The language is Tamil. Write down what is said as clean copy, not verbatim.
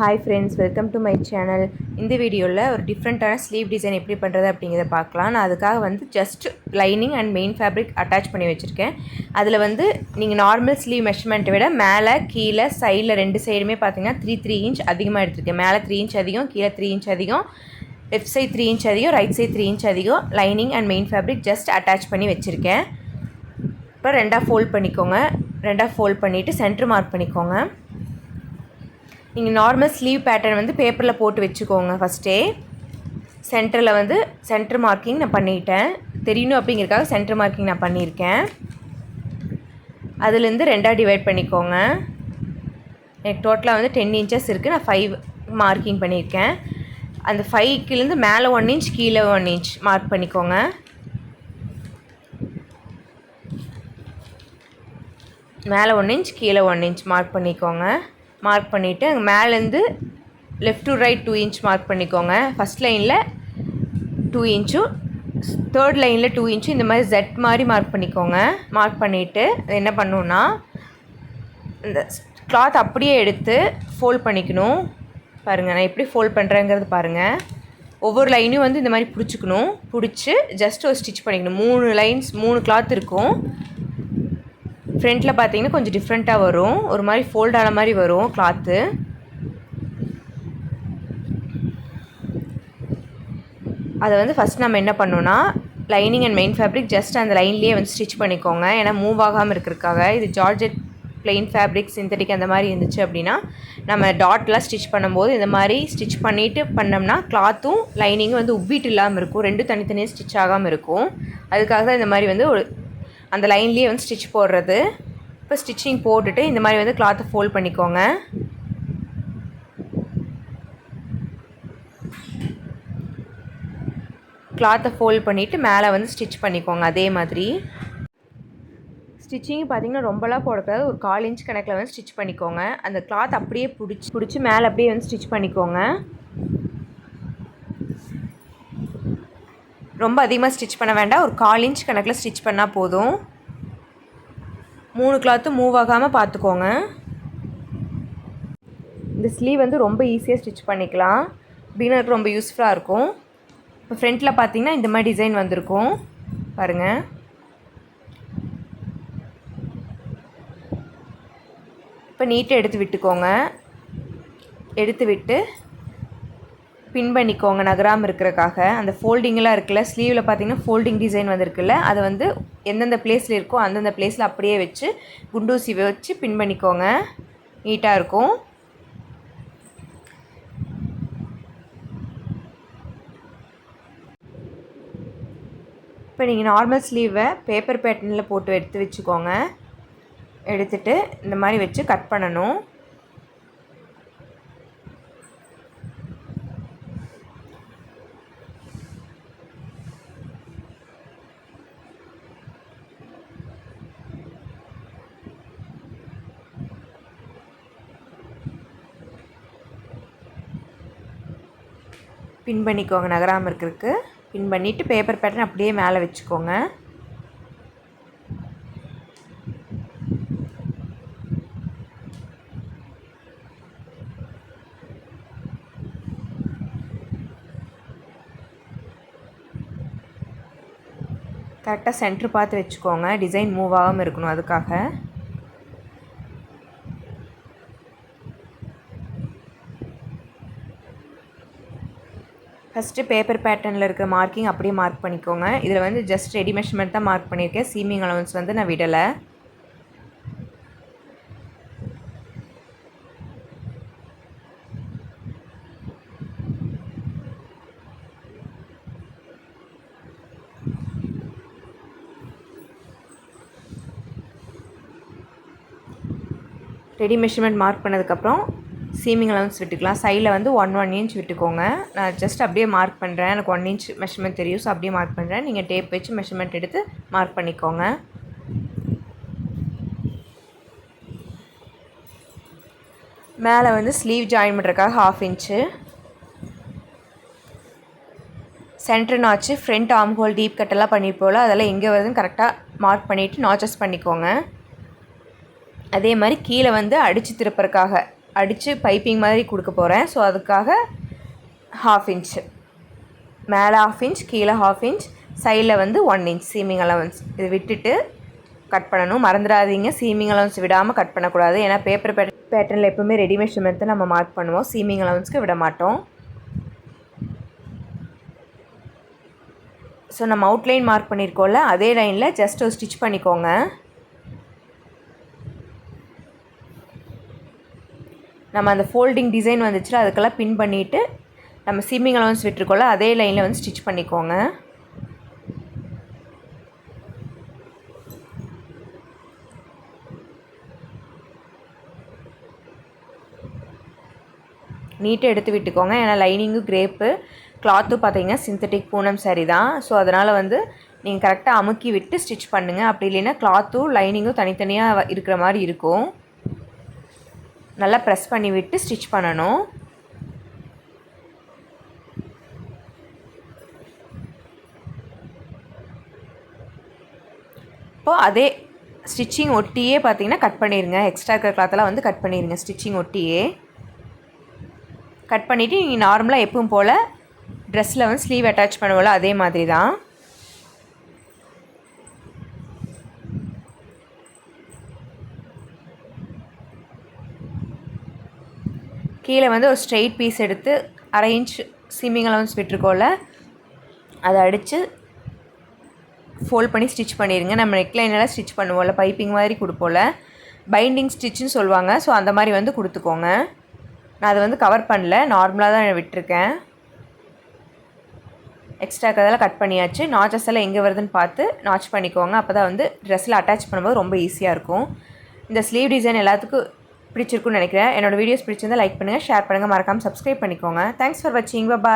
Hi friends, welcome to my channel. இந்த வீடியோவில் ஒரு டிஃப்ரெண்ட்டான ஸ்லீவ் டிசைன் எப்படி பண்ணுறது அப்படிங்கிறத பார்க்கலாம். நான் அதுக்காக வந்து just lining and main fabric attach பண்ணி வச்சுருக்கேன். அதில் வந்து நீங்கள் நார்மல் ஸ்லீவ் மெஷர்மெண்ட்டை விட மேலே கீழே சைடில் ரெண்டு சைடுமே பார்த்தீங்கன்னா 3 இன்ச் அதிகமாக எடுத்துருக்கேன். மேலே 3 இன்ச் அதிகம், கீழே 3 இன்ச் அதிகம், லெஃப்ட் சைட் 3 இன்ச் அதிகம், ரைட் சைட் 3 இன்ச் அதிகம் lining and main fabric just attach பண்ணி வச்சுருக்கேன். இப்போ ரெண்டாக ஃபோல்ட் பண்ணிக்கோங்க. ரெண்டாக ஃபோல்ட் பண்ணிவிட்டு சென்டர் மார்க் பண்ணிக்கோங்க. நீங்கள் நார்மல் ஸ்லீவ் பேட்டர்ன் வந்து பேப்பரில் போட்டு வச்சுக்கோங்க. ஃபஸ்ட்டே சென்டரில் வந்து சென்டர் மார்க்கிங் நான் பண்ணிட்டேன். தெரியணும் அப்படிங்கிறதுக்காக சென்டர் மார்க்கிங் நான் பண்ணியிருக்கேன். அதுலேருந்து ரெண்டாக டிவைட் பண்ணிக்கோங்க. எனக்கு டோட்டலாக வந்து 10 இன்ச்சஸ் இருக்குது. நான் 5 மார்க்கிங் பண்ணியிருக்கேன். அந்த 5லேருந்து மேலே 1 இன்ச் கீழே 1 இன்ச் மார்க் பண்ணிக்கோங்க. மேலே 1 இன்ச் கீழே 1 இன்ச் மார்க் பண்ணிக்கோங்க. மார்க் பண்ணிவிட்டு அங்கே மேலேருந்து left to right 2 inch mark பண்ணிக்கோங்க. ஃபஸ்ட் லைனில் 2 இன்ச்சும் தேர்ட் லைனில் 2 இன்ச்சும் இந்த மாதிரி ஜெட் மாதிரி மார்க் பண்ணிக்கோங்க. மார்க் பண்ணிவிட்டு என்ன பண்ணணுன்னா இந்த கிளாத் அப்படியே எடுத்து ஃபோல்ட் பண்ணிக்கணும். பாருங்கள் நான் எப்படி ஃபோல்ட் பண்ணுறேங்கிறது பாருங்கள். ஒவ்வொரு லைனையும் வந்து இந்த மாதிரி பிடிச்சிக்கணும். பிடிச்சி ஜஸ்ட் ஒரு ஸ்டிச் பண்ணிக்கணும். 3 கிளாத் இருக்கும். ஃப்ரண்ட்டில் பார்த்தீங்கன்னா கொஞ்சம் டிஃப்ரெண்ட்டாக வரும். ஒரு மாதிரி ஃபோல்ட் ஆன மாதிரி வரும் கிளாத்து. அதை வந்து ஃபஸ்ட் நம்ம என்ன பண்ணோன்னா lining and main fabric just அந்த லைன்லேயே வந்து ஸ்டிச் பண்ணிக்கோங்க. ஏன்னா மூவ் ஆகாமல் இருக்கிறதுக்காக. இது ஜார்ஜெட் பிளெயின் ஃபேப்ரிக் சிந்தட்டிக் அந்த மாதிரி இருந்துச்சு அப்படின்னா நம்ம டாட்லாம் ஸ்டிச் பண்ணும்போது இந்த மாதிரி ஸ்டிச் பண்ணிவிட்டு பண்ணோம்னா கிளாத்தும் லைனிங்கும் வந்து உப்பிட்டு இல்லாமல் இருக்கும். ரெண்டும் தனித்தனியாக ஸ்டிச் ஆகாமல் இருக்கும். அதுக்காக தான் இந்த மாதிரி வந்து ஒரு அந்த லைன்லேயே வந்து ஸ்டிச் போடுறது. இப்போ ஸ்டிச்சிங் போட்டுட்டு இந்த மாதிரி வந்து கிளாத்தை ஃபோல்ட் பண்ணிக்கோங்க. கிளாத்தை ஃபோல்ட் பண்ணிவிட்டு மேலே வந்து ஸ்டிச் பண்ணிக்கோங்க. அதே மாதிரி ஸ்டிச்சிங் பார்த்திங்கன்னா ரொம்பலாம் போடக்கூடாது. ஒரு 1/4 இன்ச் கணக்கில் வந்து ஸ்டிச் பண்ணிக்கோங்க. அந்த கிளாத் அப்படியே பிடிச்சி மேலே அப்படியே வந்து ஸ்டிச் பண்ணிக்கோங்க. ரொம்ப அதிகமாக ஸ்டிச் பண்ண வேண்டாம். ஒரு 1/4 இன்ச் கணக்கில் ஸ்டிச் பண்ணால் போதும். 3 கிளாத்தும் மூவ் ஆகாமல் பார்த்துக்கோங்க. இந்த ஸ்லீவ் வந்து ரொம்ப ஈஸியாக ஸ்டிச் பண்ணிக்கலாம். பிகினருக்கு ரொம்ப யூஸ்ஃபுல்லாக இருக்கும். இப்போ ஃப்ரண்ட்டில் பார்த்தீங்கன்னா இந்த மாதிரி டிசைன் வந்திருக்கும் பாருங்கள். இப்போ நீட்டாக எடுத்து விட்டுக்கோங்க. எடுத்து விட்டு பின் பண்ணிக்கோங்க நகராமல் இருக்கிறக்காக. அந்த ஃபோல்டிங்கெலாம் இருக்குல்ல, ஸ்லீவில் பார்த்தீங்கன்னா ஃபோல்டிங் டிசைன் வந்திருக்குல்ல, அதை வந்து எந்தெந்த பிளேஸில் இருக்கோ அந்தந்த பிளேஸில் அப்படியே வச்சு குண்டூசி வச்சு பின் பண்ணிக்கோங்க. நீட்டாக இருக்கும். இப்போ நீங்கள் நார்மல் ஸ்லீவை பேப்பர் பேட்டர்னில் போட்டு எடுத்து வச்சுக்கோங்க. எடுத்துகிட்டு இந்த மாதிரி வச்சு கட் பண்ணணும். பின் பண்ணிக்கோங்க நகராமல் இருக்கிறதுக்கு. பின் பண்ணிவிட்டு பேப்பர் பேட்டர்ன் அப்படியே மேலே வச்சுக்கோங்க. கரெக்டாக சென்டர் பார்த்து வச்சுக்கோங்க. டிசைன் மூவ் ஆகாமல் இருக்கணும். அதுக்காக ஃபஸ்ட்டு பேப்பர் பேட்டர்னில் இருக்கிற மார்க்கிங் அப்படியே மார்க் பண்ணிக்கோங்க. இதில் வந்து ஜஸ்ட் ரெடி மெஷர்மெண்ட் தான் மார்க் பண்ணியிருக்கேன். சீமிங் அலவன்ஸ் வந்து நான் விடலை. ரெடி மெஷர்மெண்ட் மார்க் பண்ணதுக்கப்புறம் சீமிங் அலவன்ஸ் விட்டுக்கலாம். சைடில் வந்து 1 இன்ச் விட்டுக்கோங்க. நான் ஜஸ்ட் அப்படியே மார்க் பண்ணுறேன். எனக்கு 1 இன்ச் மெஷர்மெண்ட் தெரியும், ஸோ அப்படியே மார்க் பண்ணுறேன். நீங்கள் டேப் வச்சு மெஷர்மெண்ட் எடுத்து மார்க் பண்ணிக்கோங்க. மேலே வந்து ஸ்லீவ் ஜாயின் பண்ணுறதுக்காக 1/2 inch centre notch, front arm hole deep கட்டெல்லாம் பண்ணிப்போல அதெல்லாம் எங்கே வருதுன்னு கரெக்டாக மார்க் பண்ணிவிட்டு நாச்சஸ் பண்ணிக்கோங்க. அதே மாதிரி கீழே வந்து அடித்து திருப்புறதுக்காக அடித்து பைப்பிங் மாதிரி கொடுக்க போகிறேன். ஸோ அதுக்காக 1/2 இன்ச்சு மேலே, 1/2 இன்ச் கீழே, 1/2 இன்ச் சைடில் வந்து 1 இன்ச் சீமிங் அலவன்ஸ் இது விட்டுட்டு கட் பண்ணணும். மறந்துடாதீங்க, சீமிங் அலவன்ஸ் விடாமல் கட் பண்ணக்கூடாது. ஏன்னா பேப்பர் பேட்டர்னில் எப்போவுமே ரெடி மெஷர்மெண்ட்டை நம்ம மார்க் பண்ணுவோம், சீமிங் அலவன்ஸ்க்கு விட மாட்டோம். ஸோ நம்ம அவுட்லைன் மார்க் பண்ணியிருக்கோம்ல, அதே லைனில் ஜஸ்ட் ஒரு ஸ்டிச் பண்ணிக்கோங்க. நம்ம அந்த ஃபோல்டிங் டிசைன் வந்துச்சுன்னா அதுக்கெல்லாம் பின் பண்ணிவிட்டு நம்ம சீமிங் அலவன்ஸ் விட்டுருக்கோம்ல அதே லைனில் வந்து ஸ்டிச் பண்ணிக்கோங்க. நீட்டாக எடுத்து விட்டுக்கோங்க. ஏன்னா லைனிங்கும் கிரேப்பு, கிளாத்தும் பார்த்தீங்கன்னா சிந்தட்டிக் பூனம் சாரி தான். ஸோ அதனால் வந்து நீங்கள் கரெக்டாக அமுக்கி விட்டு ஸ்டிச் பண்ணுங்கள். அப்படி இல்லைன்னா கிளாத்தும் லைனிங்கும் தனித்தனியாக இருக்கிற மாதிரி இருக்கும். நல்லா ப்ரெஸ் பண்ணி விட்டு ஸ்டிச் பண்ணணும். இப்போது அதே ஸ்டிச்சிங் ஒட்டியே பார்த்தீங்கன்னா கட் பண்ணிடுங்க. எக்ஸ்ட்ரா இருக்கிற கிளாத்தெல்லாம் வந்து கட் பண்ணிடுங்க. ஸ்டிச்சிங் ஒட்டியே கட் பண்ணிவிட்டு நீங்கள் நார்மலாக எப்பவும் போல் ட்ரெஸ்ஸில் வந்து ஸ்லீவ் அட்டாச் பண்ணுவோம்ல அதே மாதிரி தான். கீழே வந்து ஒரு ஸ்ட்ரெயிட் பீஸ் எடுத்து 1/2 இன்ச் சீமிங் அலவன்ஸ் விட்டுருக்கோம்ல அதை அடித்து ஃபோல்ட் பண்ணி ஸ்டிச் பண்ணிடுங்க. நம்ம நெக்லைனெல்லாம் ஸ்டிச் பண்ணுவோம்ல, பைப்பிங் மாதிரி கொடுப்போம்ல, பைண்டிங் ஸ்டிச்சுன்னு சொல்லுவாங்க. ஸோ அந்த மாதிரி வந்து கொடுத்துக்கோங்க. நான் அதை வந்து கவர் பண்ணல, நார்மலாக தான் விட்டுருக்கேன். எக்ஸ்ட்ரா இருக்கிறதெல்லாம் கட் பண்ணியாச்சு. நாச்சஸ் எல்லாம் எங்கே வருதுன்னு பார்த்து நாச் பண்ணிக்கோங்க. அப்போ தான் வந்து ட்ரெஸ்ஸில் அட்டாச் பண்ணும்போது ரொம்ப ஈஸியாக இருக்கும். இந்த ஸ்லீவ் டிசைன் எல்லாத்துக்கும் பிடிச்சிருக்குன்னு நினைக்கிறேன். என்னோடய வீடியோஸ் பிடிச்சிருந்தால் லைக் பண்ணுங்கள், ஷேர் பண்ணுங்கள், மறக்காமல் சப்ஸ்கிரைப் பண்ணிக்கோங்க. தேங்க்ஸ் ஃபார் வாட்சிங். பை.